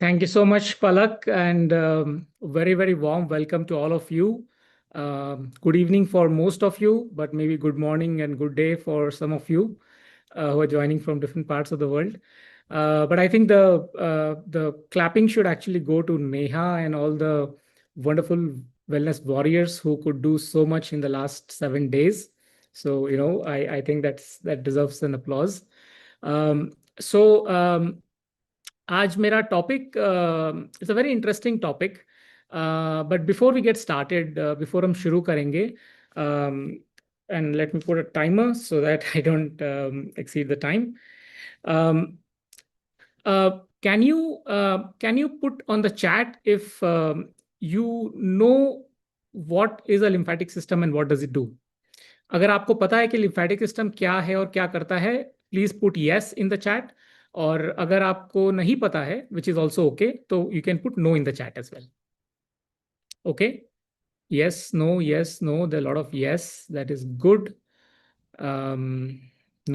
Thank you so much, Palak, and very, very warm welcome to all of you. Good evening for most of you, but maybe good morning and good day for some of you who are joining from different parts of the world. But I think the clapping should actually go to Neha and all the wonderful wellness warriors who could do so much in the last 7 days. So I think that deserves an applause. Um, so आज मेरा topic it's a very interesting topic but before we get started before हम शुरू करेंगे and let me put a timer so that I don't exceed the time can you put on the chat if you know what is a lymphatic system and what does it do? अगर आपको पता है कि lymphatic system क्या है और क्या करता है, please put yes in the chat. और अगर आपको नहीं पता है, विच इज ऑल्सो ओके, तो you can put no in the chat as well. Okay, yes, no, yes, no, there are a lot of yes, that is good.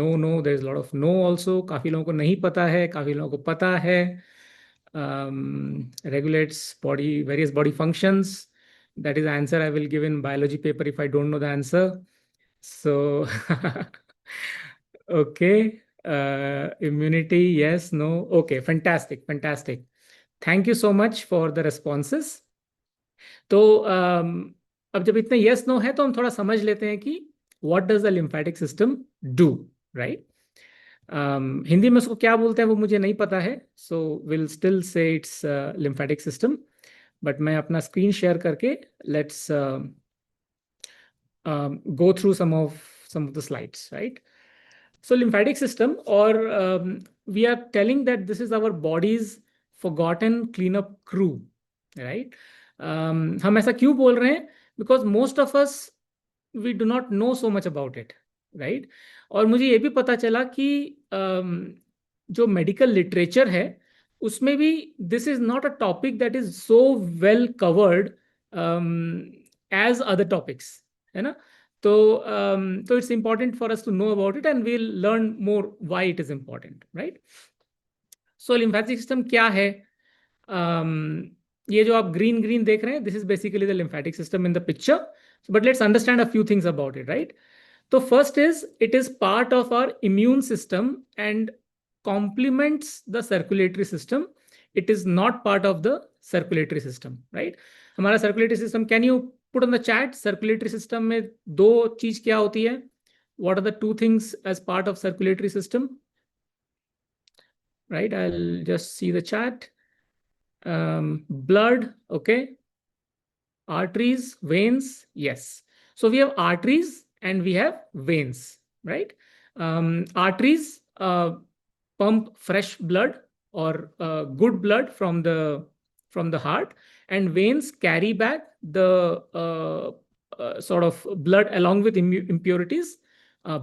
No, no, there is a lot of no also. काफी लोगों को नहीं पता है, काफी लोगों को पता है. Regulates body, various body functions. That is the answer I will give in biology paper if I don't know the answer. So okay, immunity, yes, no, okay, fantastic, fantastic. Thank you so much for the responses. तो अब जब इतने yes no है तो हम थोड़ा समझ लेते हैं कि what does the lymphatic system do, right? Hindi में उसको क्या बोलते हैं वो मुझे नहीं पता है, so will still say it's lymphatic system. But मैं अपना स्क्रीन शेयर करके let's go through some of the slides, right? So lymphatic system, or we are telling that this is our body's forgotten cleanup crew, right? हम ऐसा क्यों बोल रहे हैं? Because most of us we do not know so much about it, right? और मुझे ये भी पता चला कि जो मेडिकल लिटरेचर है उसमें भी this is not a topic that is so well covered as other topics, है ना? तो it's important for us to know about it and we'll learn more why it is important, right? So lymphatic system क्या है? ये जो आप green green देख रहे हैं, this is basically the lymphatic system in the picture. But let's understand a few things about it, right? तो first is it is part of our immune system and complements the circulatory system. It is not part of the circulatory system, right? हमारा circulatory system, can you put on the chat circulatory system में दो चीज क्या होती है? What are the two things as part of circulatory system? Right, I'll just see the chat. Blood, okay. Arteries, veins, yes. So we have arteries and we have veins, right? Arteries pump fresh blood or good blood from the heart, and veins carry back the sort of blood along with impurities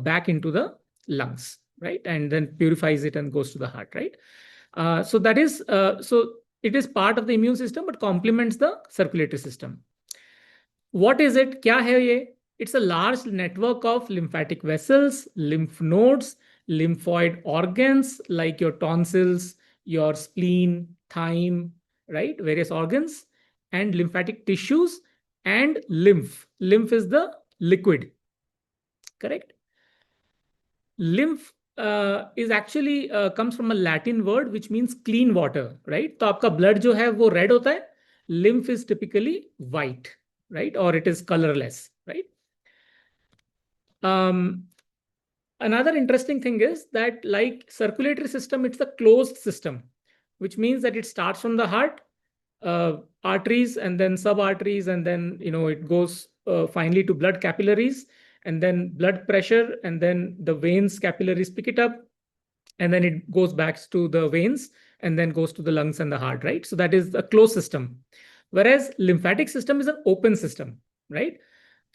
back into the lungs, right? And then purifies it and goes to the heart, right? So that is so it is part of the immune system but complements the circulatory system. What is it? क्या है ये? It's a large network of lymphatic vessels, lymph nodes, lymphoid organs like your tonsils, your spleen, thyme, right? Various organs, and lymphatic tissues and lymph. Lymph is the liquid, correct? Lymph is actually comes from a Latin word which means clean water, right? तो आपका blood जो है वो red होता है. Lymph is typically white, right? Or it is colorless, right? Another interesting thing is that, like circulatory system, it's a closed system, which means that it starts from the heart, arteries, and then sub-arteries, and then it goes finally to blood capillaries, and then blood pressure, and then the veins capillaries pick it up, and then it goes back to the veins, and then goes to the lungs and the heart, right? So that is a closed system. Whereas lymphatic system is an open system, right?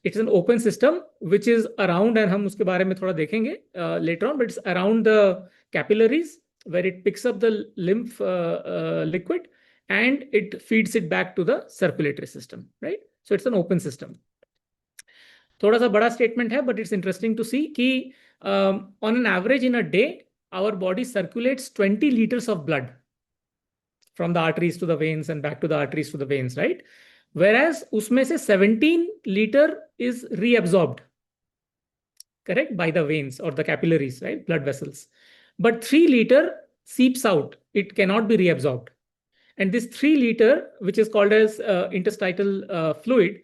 It's an open system which is around, and हम उसके बारे में थोड़ा देखेंगे later on, but it's around the capillaries where it picks up the lymph liquid and it feeds it back to the circulatory system, right? So it's an open system. थोड़ा सा बड़ा statement है, but it's interesting to see कि on an average in a day our body circulates 20 liters of blood. from the arteries to the veins and back to the arteries to the veins, right? Whereas उसमें से 17 liter is reabsorbed, correct, by the veins or the capillaries, right, blood vessels. But 3 liter seeps out. It cannot be reabsorbed. And this 3 liter, which is called as interstitial fluid,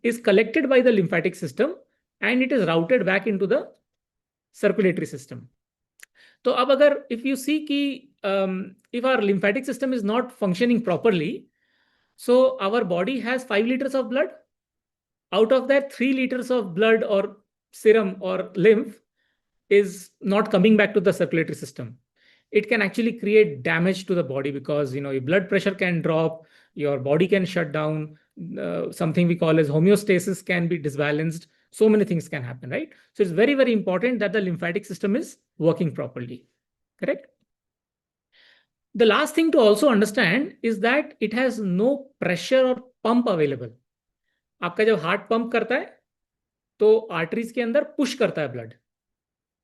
is collected by the lymphatic system and it is routed back into the circulatory system. तो अब अगर if you see कि if our lymphatic system is not functioning properly, so our body has 5 liters of blood. Out of that, 3 liters of blood or serum or lymph is not coming back to the circulatory system. It can actually create damage to the body because your blood pressure can drop, your body can shut down, something we call as homeostasis can be disbalanced. So many things can happen, right? So it's very, very important that the lymphatic system is working properly, correct? The last thing to also understand is that it has no pressure or pump available. आपका जब heart pump करता है तो arteries के अंदर push करता है blood,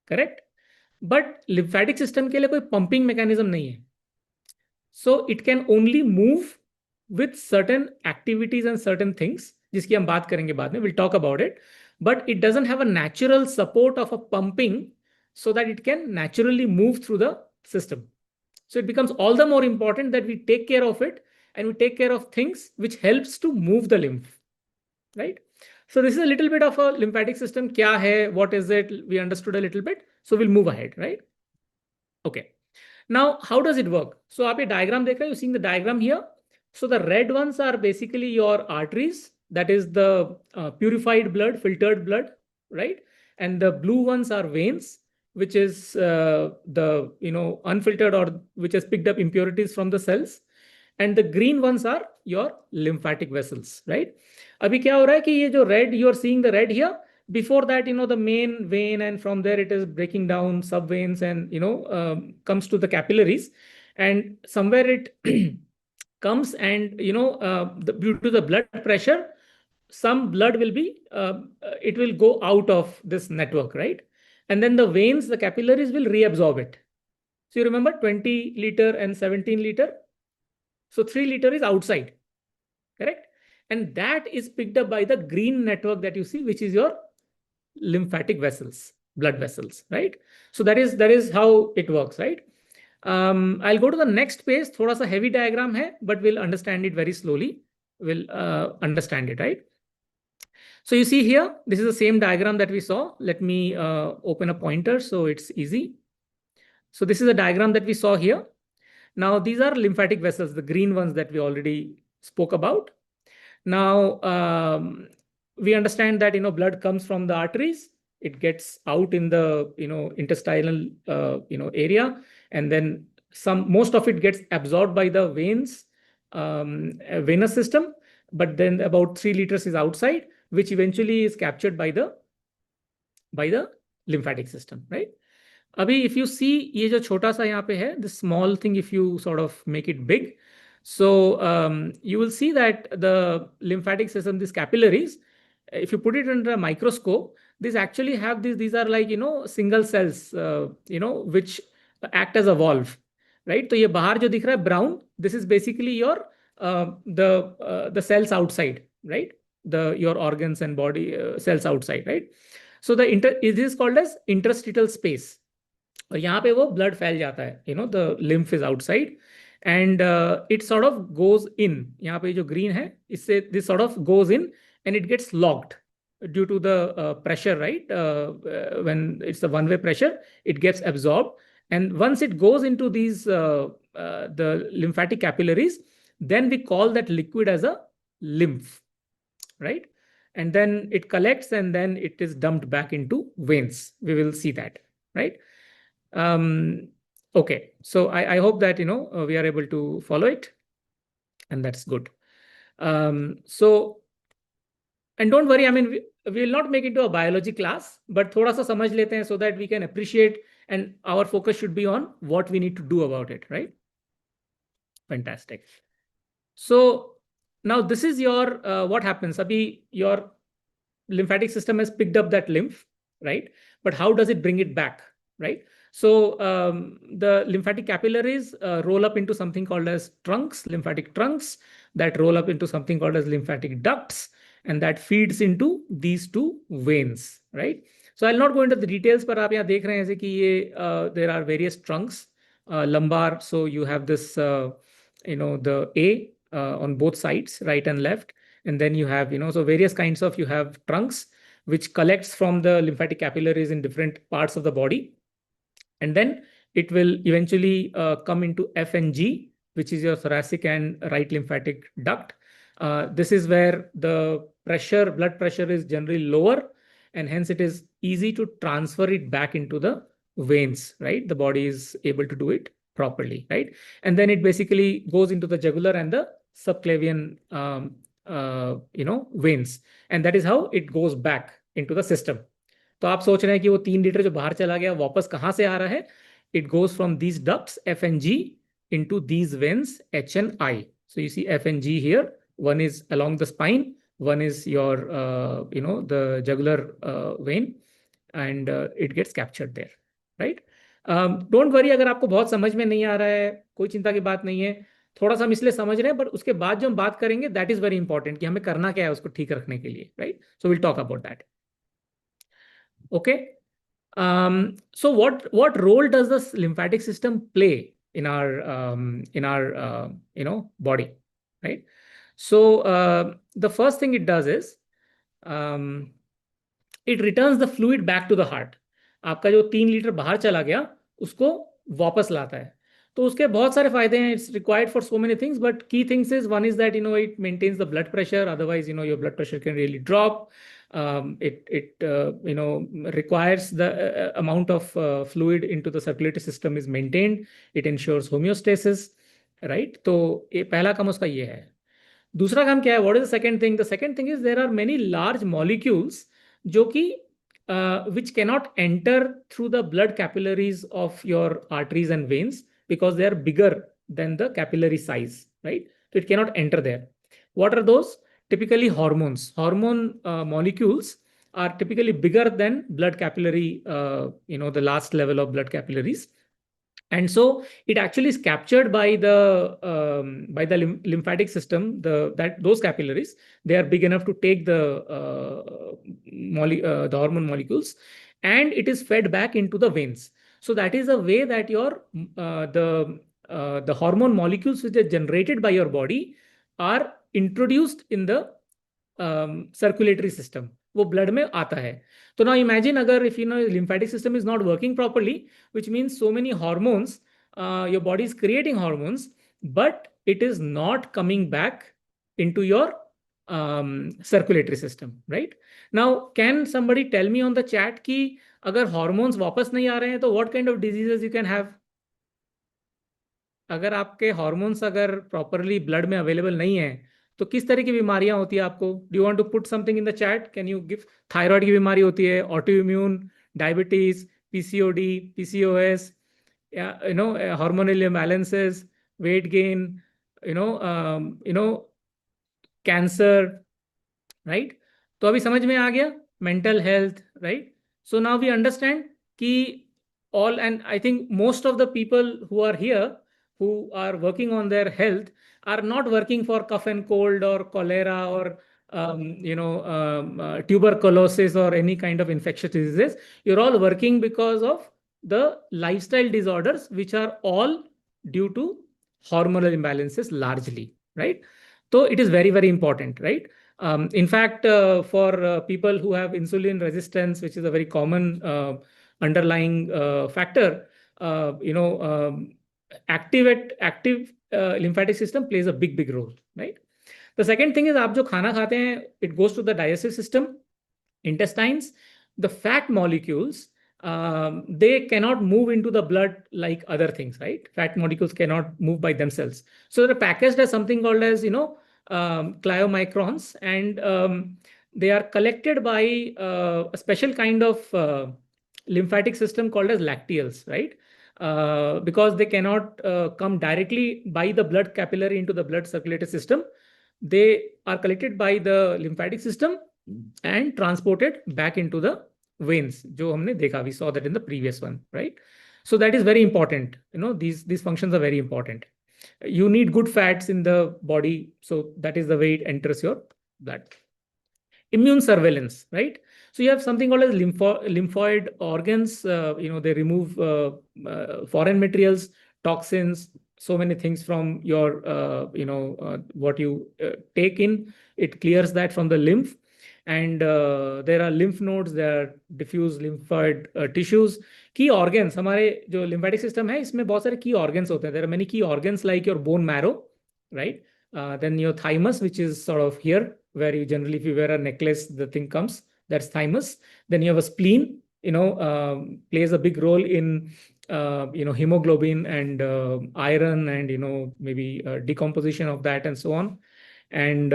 correct? But lymphatic system के लिए कोई पंपिंग मैकेनिज्म नहीं है. So it can only move with certain activities and certain things, जिसकी हम बात करेंगे बाद में, will talk about it. But it doesn't have a natural support of a pumping so that it can naturally move through the system. So it becomes all the more important that we take care of it and we take care of things which helps to move the lymph, right? So this is a little bit of a lymphatic system. Kya hai, what is it? We understood a little bit. So we'll move ahead, right? Okay. Now, how does it work? So aap ye diagram dekha, you're seeing the diagram here. So the red ones are basically your arteries. That is the purified blood, filtered blood, right? And the blue ones are veins, which is the unfiltered or which has picked up impurities from the cells. And the green ones are your lymphatic vessels, right? Abhi kya ho raha hai ki ye jo red, you are seeing the red here. Before that, the main vein, and from there it is breaking down sub veins and comes to the capillaries, and somewhere it comes and due to the blood pressure, some blood will be it will go out of this network, right? And then the veins, the capillaries will reabsorb it. So you remember 20 liter and 17 liter. So 3 liter is outside, correct? And that is picked up by the green network that you see, which is your lymphatic vessels, blood vessels, right? So that is how it works, right? I'll go to the next page. Thoda sa heavy diagram hai, but we'll understand it very slowly. We'll understand it, right? So you see here, this is the same diagram that we saw. Let me open a pointer so it's easy. So this is a diagram that we saw here. Now these are lymphatic vessels, the green ones that we already spoke about. Now we understand that blood comes from the arteries. It gets out in the intestinal area, and then most of it gets absorbed by the veins, venous system. But then about 3 liters is outside, which eventually is captured by the lymphatic system, right? Abhi, if you see ye jo chota sa yahan pe hai, this small thing, if you sort of make it big, so you will see that the lymphatic system, these capillaries, if you put it under a microscope, these actually have these are like single cells which act as a valve, right? So ye bahar jo dikh raha hai brown, this is basically your the cells outside, right? Your organs and body cells outside, right? So it is called as interstitial space. और यहाँ पे वो blood फैल जाता है, the lymph is outside and it sort of goes in. यहाँ पे जो green है, इससे this sort of goes in and it gets locked due to the pressure, right? When it's a one-way pressure, it gets absorbed, and once it goes into these the lymphatic capillaries, then we call that liquid as a lymph, right? And then it collects and then it is dumped back into veins. We will see that, right? Okay, so I hope that we are able to follow it, and that's good. So, and don't worry, I mean, we will not make it to a biology class, but thoda sa samajh lete hain so that we can appreciate, and our focus should be on what we need to do about it, right? Fantastic. So now this is your what happens. Abhi, your lymphatic system has picked up that lymph, right? But how does it bring it back, right? So the lymphatic capillaries roll up into something called as trunks, lymphatic trunks, that roll up into something called as lymphatic ducts, and that feeds into these two veins, right? So I'll not go into the details, but आप यहाँ देख रहे हैं जैसे कि ये there are various trunks, lumbar. So you have this, the A on both sides, right and left, and then you have, so various kinds of, you have trunks which collects from the lymphatic capillaries in different parts of the body, and then it will eventually come into F and G, which is your thoracic and right lymphatic duct. This is where the blood pressure is generally lower, and hence it is easy to transfer it back into the veins, right? The body is able to do it properly, right? And then it basically goes into the jugular and the subclavian veins, and that is how it goes back into the system. तो आप सोच रहे हैं कि वो 3 litre जो बाहर चला गया वापस कहाँ से आ रहा है? It goes from these ducts F and G into these veins H and I. So you see F and G here. One is along the spine, one is your the jugular vein, and it gets captured there, right? Don't worry अगर आपको बहुत समझ में नहीं आ रहा है, कोई चिंता की बात नहीं है. थोड़ा सा हम इसलिए समझ रहे हैं, बट उसके बाद जो हम बात करेंगे दैट इज वेरी इंपॉर्टेंट कि हमें करना क्या है उसको ठीक रखने के लिए, right? So will talk about that. Okay. So what role does this lymphatic system play in our body, right? So the first thing it does is it returns the fluid back to the heart. आपका जो 3 litre बाहर चला गया उसको वापस लाता है. तो उसके बहुत सारे फायदे हैं. It's required for so many things, but key things is, one is that it maintains the blood pressure. Otherwise, your blood pressure can really drop. It requires the amount of fluid into the circulatory system is maintained. It ensures homeostasis, right? तो ये पहला काम उसका ये है. दूसरा काम क्या है? What is the second thing? The second thing is there are many large molecules जो कि which cannot enter through the blood capillaries of your arteries and veins because they are bigger than the capillary size, right? So it cannot enter there. What are those? Typically hormones. Hormone molecules are typically bigger than blood capillary, the last level of blood capillaries. And so it actually is captured by the lymphatic system. Those capillaries, they are big enough to take the hormone molecules, and it is fed back into the veins. So that is a way that your the hormone molecules which are generated by your body are introduced in the circulatory system. वो blood में आता है. So now imagine अगर if lymphatic system is not working properly, which means so many hormones, your body is creating hormones, but it is not coming back into your circulatory system, right? Now, can somebody tell me on the chat कि अगर hormones वापस नहीं आ रहे हैं तो what kind of diseases you can have? अगर आपके hormones अगर properly blood में available नहीं है तो किस तरह की बीमारियां होती है आपको? Do you want to put something in the chat? Can you give? Thyroid की बीमारी होती है, autoimmune, diabetes, PCOD, PCOS, hormonal imbalances, weight gain, cancer, right? तो अभी समझ में आ गया. Mental health, right? So now we understand कि all, and I think most of the people who are here who are working on their health are not working for cough and cold or cholera or tuberculosis or any kind of infectious diseases. You're all working because of the lifestyle disorders which are all due to hormonal imbalances largely, right? So it is very, very important, right? In fact, for people who have insulin resistance, which is a very common underlying factor, active lymphatic system plays a big role, right? The second thing is आप जो खाना खाते हैं, it goes to the digestive system, intestines. The fat molecules, they cannot move into the blood like other things, right? Fat molecules cannot move by themselves. So they're packaged as something called as, chylomicrons, and they are collected by a special kind of lymphatic system called as lacteals, right? Because they cannot come directly by the blood capillary into the blood circulatory system. They are collected by the lymphatic system and transported back into the veins. जो हमने देखा, we saw that in the previous one, right? So that is very important. These functions are very important. You need good fats in the body, so that is the way it enters your blood. Immune surveillance, right? So you have something called as lymphoid organs. They remove foreign materials, toxins, so many things from your what you take in. It clears that from the lymph. And there are lymph nodes, there are diffuse lymphoid tissues. Key organs, हमारे जो lymphatic system है इसमें बहुत सारे key organs होते हैं. There are many key organs like your bone marrow, right? Then your thymus, which is sort of here, where you generally, if you wear a necklace, the thing comes. That's thymus. Then you have a spleen. Plays a big role in hemoglobin and iron and maybe decomposition of that and so on. And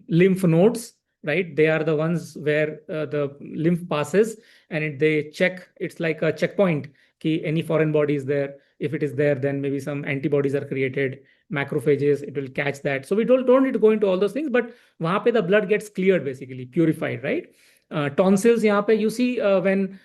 lymph nodes, right? They are the ones where the lymph passes and they check. It's like a checkpoint. Any foreign body is there. If it is there, then maybe some antibodies are created, macrophages, it will catch that. So we don't need to go into all those things, but wahan pe the blood gets cleared, basically purified, right? Tonsils, yahan pe you see when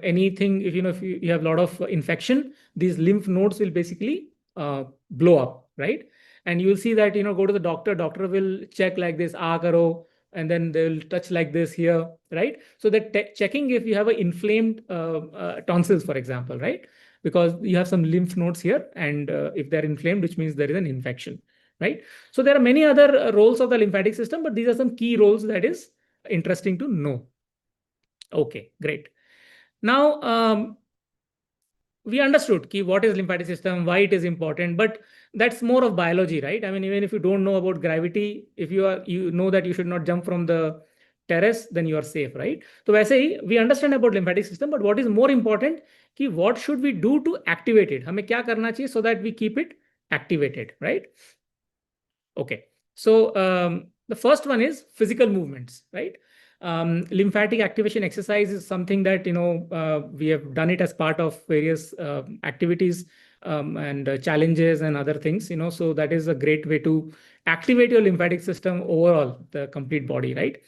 anything, if you have a lot of infection, these lymph nodes will basically blow up, right? And you'll see that, go to the doctor will check like this, karo, and then they'll touch like this here, right? So that checking if you have an inflamed tonsils, for example, right? Because you have some lymph nodes here, and if they're inflamed, which means there is an infection, right? So there are many other roles of the lymphatic system, but these are some key roles that is interesting to know. Okay, great. Now, we understood what is lymphatic system, why it is important, but that's more of biology, right? I mean, even if you don't know about gravity, if you know that you should not jump from the terrace, then you are safe, right? So वैसे ही we understand about lymphatic system, but what is more important what should we do to activate it? हमें क्या करना चाहिए so that we keep it activated, right? Okay, so the first one is physical movements, right? Lymphatic activation exercise is something that we have done it as part of various activities and challenges and other things. So that is a great way to activate your lymphatic system overall, the complete body, right?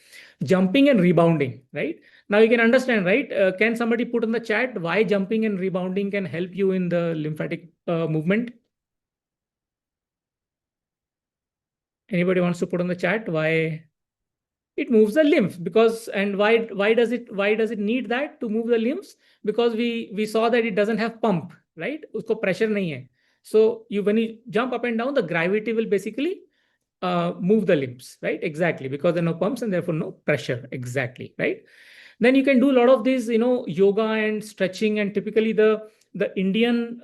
Jumping and rebounding, right? Now you can understand, right? Can somebody put in the chat why jumping and rebounding can help you in the lymphatic movement? Anybody wants to put on the chat why? It moves the lymph, because, and why does it need that to move the lymphs? Because we saw that it doesn't have pump, right? Usko pressure nahi hai. So when you jump up and down, the gravity will basically move the lymphs, right? Exactly, because there are no pumps and therefore no pressure. Exactly, right? Then you can do a lot of these, yoga and stretching, and typically the Indian,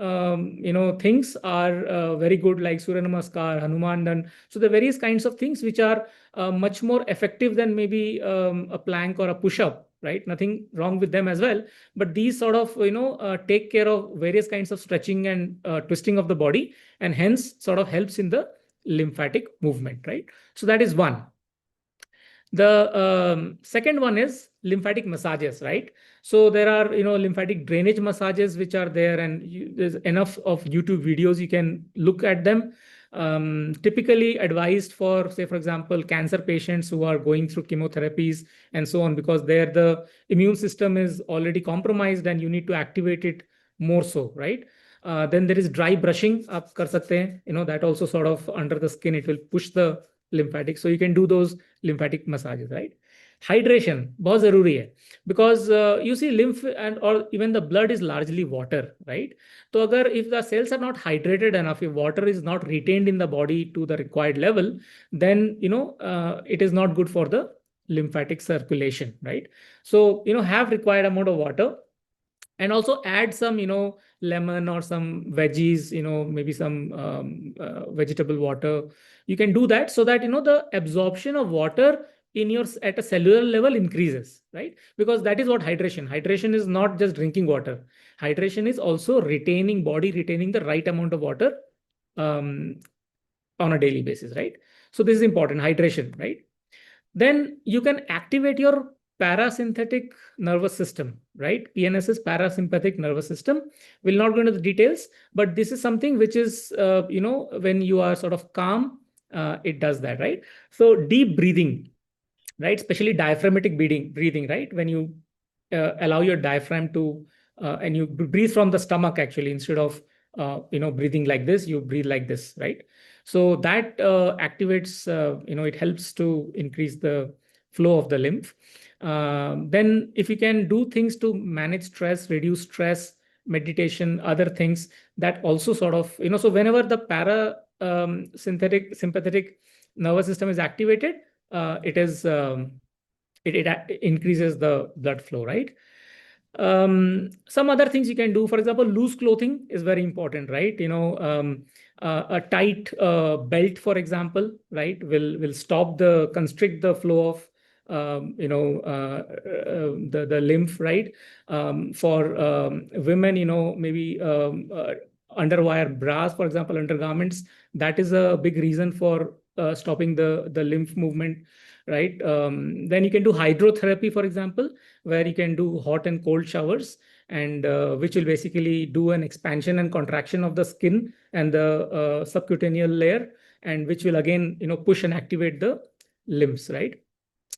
things are very good, like Surya Namaskar, Hanuman Dan. So the various kinds of things which are much more effective than maybe a plank or a push-up, right? Nothing wrong with them as well. But these sort of, take care of various kinds of stretching and twisting of the body, and hence sort of helps in the lymphatic movement, right? So that is one. The second one is lymphatic massages, right? So there are, lymphatic drainage massages which are there, and there's enough of YouTube videos, you can look at them. Typically advised for, say, for example, cancer patients who are going through chemotherapies and so on, because there the immune system is already compromised and you need to activate it more so, right? Then there is dry brushing, आप कर सकते हैं, that also sort of under the skin, it will push the lymphatic. So you can do those lymphatic massages, right? Hydration बहुत जरूरी है, because you see lymph and or even the blood is largely water, right? So अगर if the cells are not hydrated enough, if water is not retained in the body to the required level, then it is not good for the lymphatic circulation, right? So have required amount of water, and also add some lemon or some veggies, maybe some vegetable water. You can do that so that the absorption of water in your at a cellular level increases, right? Because that is what hydration is. Not just drinking water. Hydration is also retaining the right amount of water on a daily basis, right? So this is important, hydration, right? Then you can activate your parasympathetic nervous system, right? PNS is parasympathetic nervous system. We'll not go into the details, but this is something which is, when you are sort of calm, it does that, right? So deep breathing, right? Especially diaphragmatic breathing, right? When you allow your diaphragm to and you breathe from the stomach actually, instead of breathing like this, you breathe like this, right? So that activates, it helps to increase the flow of the lymph. Then if you can do things to manage stress, reduce stress, meditation, other things, that also sort of, so whenever the synthetic sympathetic nervous system is activated, it is it increases the blood flow, right? Some other things you can do, for example, loose clothing is very important, right? A tight belt, for example, right, will stop the constrict the flow of the lymph, right? For women, maybe underwire bras, for example, undergarments, that is a big reason for stopping the lymph movement, right? Then you can do hydrotherapy, for example, where you can do hot and cold showers, and which will basically do an expansion and contraction of the skin and the subcutaneous layer, and which will again push and activate the limbs, right?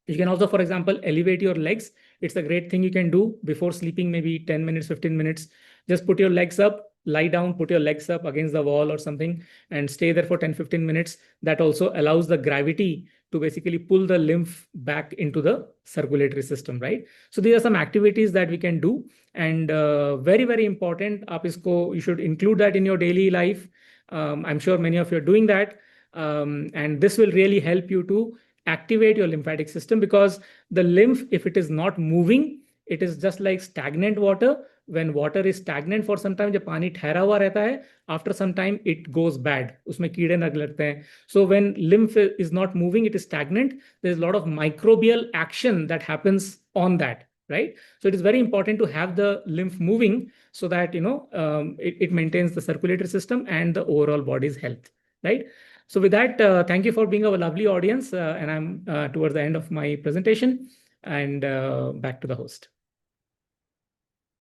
You can also, for example, elevate your legs. It's a great thing you can do before sleeping, maybe 10 minutes, 15 minutes. Just put your legs up, lie down, put your legs up against the wall or something, and stay there for 10, 15 minutes. That also allows the gravity to basically pull the lymph back into the circulatory system, right? So these are some activities that we can do. And very, very important, you should include that in your daily life. I'm sure many of you are doing that. And this will really help you to activate your lymphatic system, because the lymph, if it is not moving, it is just like stagnant water. When water is stagnant for some time, जब पानी ठहरा हुआ रहता है, after some time it goes bad, उसमें कीड़े लग लगते हैं. So when lymph is not moving, it is stagnant, there is a lot of microbial action that happens on that, right? So it is very important to have the lymph moving, so that it maintains the circulatory system and the overall body's health, right? So with that, thank you for being a lovely audience, and I'm towards the end of my presentation, and back to the host.